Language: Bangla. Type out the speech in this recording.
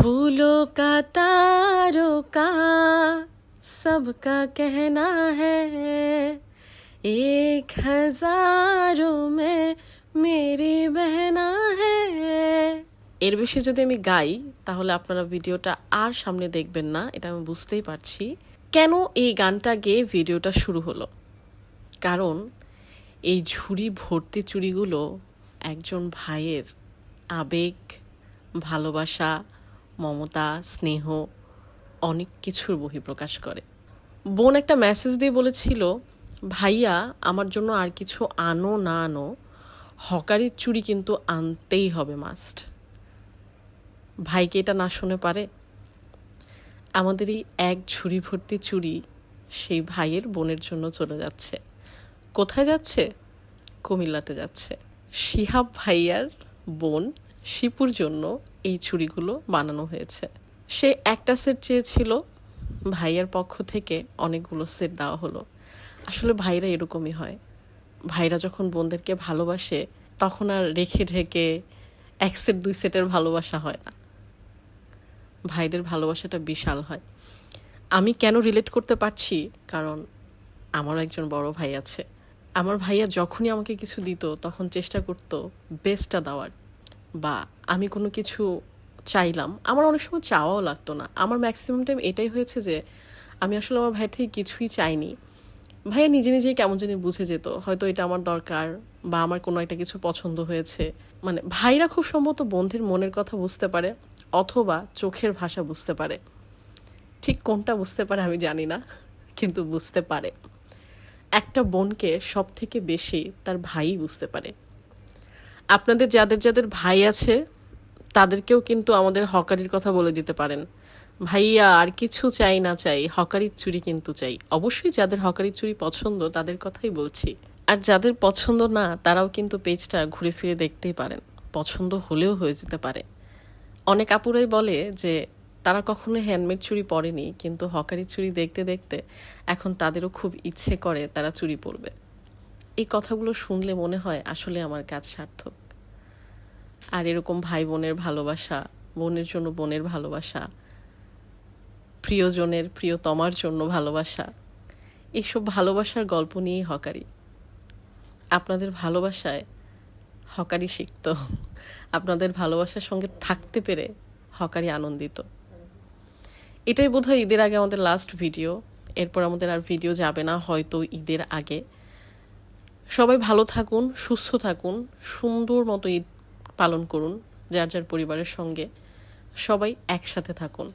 फूलों का तारों का सबका कहना है एक हजारों में मेरी बहना है। এর বেশি যদি আমি গাই তাহলে আপনারা ভিডিওটা আর সামনে দেখবেন না, এটা আমি বুঝতেই পারছি। কেন এই গানটা গেয়ে ভিডিওটা শুরু হলো? কারণ এই ঝুড়ি ভর্তি চুড়িগুলো একজন ভাইয়ের আবেগ, ভালোবাসা, মমতা, স্নেহ অনেক কিছুর বহিঃপ্রকাশ করে। বোন একটা মেসেজ দিয়ে বলেছিল, ভাইয়া আমার জন্য আর কিছু আনো না আনো, হকারির চুড়ি কিন্তু আনতেই হবে মাস্ট। ভাইকে এটা না শুনে পারে? আমাদের এই এক ঝুড়ি ভর্তি চুড়ি সেই ভাইয়ের বোনের জন্য চলে যাচ্ছে। কোথায় যাচ্ছে? কুমিল্লাতে যাচ্ছে। শিহাব ভাইয়ার বোন শিপুর জন্য এই চুড়িগুলো বানানো হয়েছে। সে একটা সেট চেয়েছিল, ভাইয়ার পক্ষ থেকে অনেকগুলো সেট দেওয়া হলো। আসলে ভাইরা এরকমই হয়। ভাইরা যখন বোনদেরকে ভালোবাসে তখন আর রেখে ঢেকে এক সেট দুই সেটের ভালোবাসা হয় না, ভাইদের ভালোবাসাটা বিশাল হয়। আমি কেন রিলেট করতে পারছি? কারণ আমার একজন বড় ভাই আছে। আমার ভাইয়া যখনই আমাকে কিছু দিত তখন চেষ্টা করতো বেস্টটা দেওয়ার। বা আমি কোনো কিছু চাইলাম, আমার অনেক সময় চাওয়াও লাগতো না। আমার ম্যাক্সিমাম টাইম এটাই হয়েছে যে আমি আসলে আমার ভাইয়ের থেকে কিছুই চাইনি। ভাইয়া নিজে নিজেই কেমন জানি বুঝে যেত হয়তো এটা আমার দরকার বা আমার কোনো একটা কিছু পছন্দ হয়েছে। মানে ভাইরা খুব সম্ভবত বন্ধুর মনের কথা বুঝতে পারে অথবা চোখের ভাষা বুঝতে পারে। ঠিক কোনটা বুঝতে পারে আমি জানি না, কিন্তু বুঝতে পারে। একটা বোনকে সব থেকে বেশি তার ভাই বুঝতে পারে। আপনাদের যাদের যাদের ভাই আছে তাদেরকেও কিন্তু আমাদের হকারির কথা বলে দিতে পারেন, ভাইয়া আর কিছু চাই না চাই, হকারির চুড়ি কিন্তু চাই। অবশ্যই যাদের হকারির চুড়ি পছন্দ তাদের কথাই বলছি। আর যাদের পছন্দ না তারাও কিন্তু পেজটা ঘুরে ফিরে দেখতেই পারেন, পছন্দ হলেও হয়ে যেতে পারে। অনেক আপুরাই বলে যে তারা কখনো হ্যান্ডমেড চুড়ি পরেনি, কিন্তু হকারির চুড়ি দেখতে দেখতে এখন তাদেরও খুব ইচ্ছে করে তারা চুড়ি পরবে। এই কথাগুলো শুনলে মনে হয় আসলে আমার কাজ সার্থক। আর এরকম ভাই বোনের ভালোবাসা, বোনের জন্য বোনের ভালোবাসা, প্রিয়জনের প্রিয়তমার জন্য ভালোবাসা, এইসব ভালোবাসার গল্প নিয়েই হকারি। আপনাদের ভালোবাসায় হকারি শিখত, আপনাদের ভালোবাসার সঙ্গে থাকতে পেরে হকারি আনন্দিত। এটাই বোধহয় ঈদের আগে আমাদের লাস্ট ভিডিও। এরপর আমাদের আর ভিডিও যাবে না হয়তো ঈদের আগে। সবাই ভালো থাকুন, সুস্থ থাকুন, সুন্দর মতো ঈদ পালন করুন যার যার পরিবারের সঙ্গে। সবাই একসাথে থাকুন।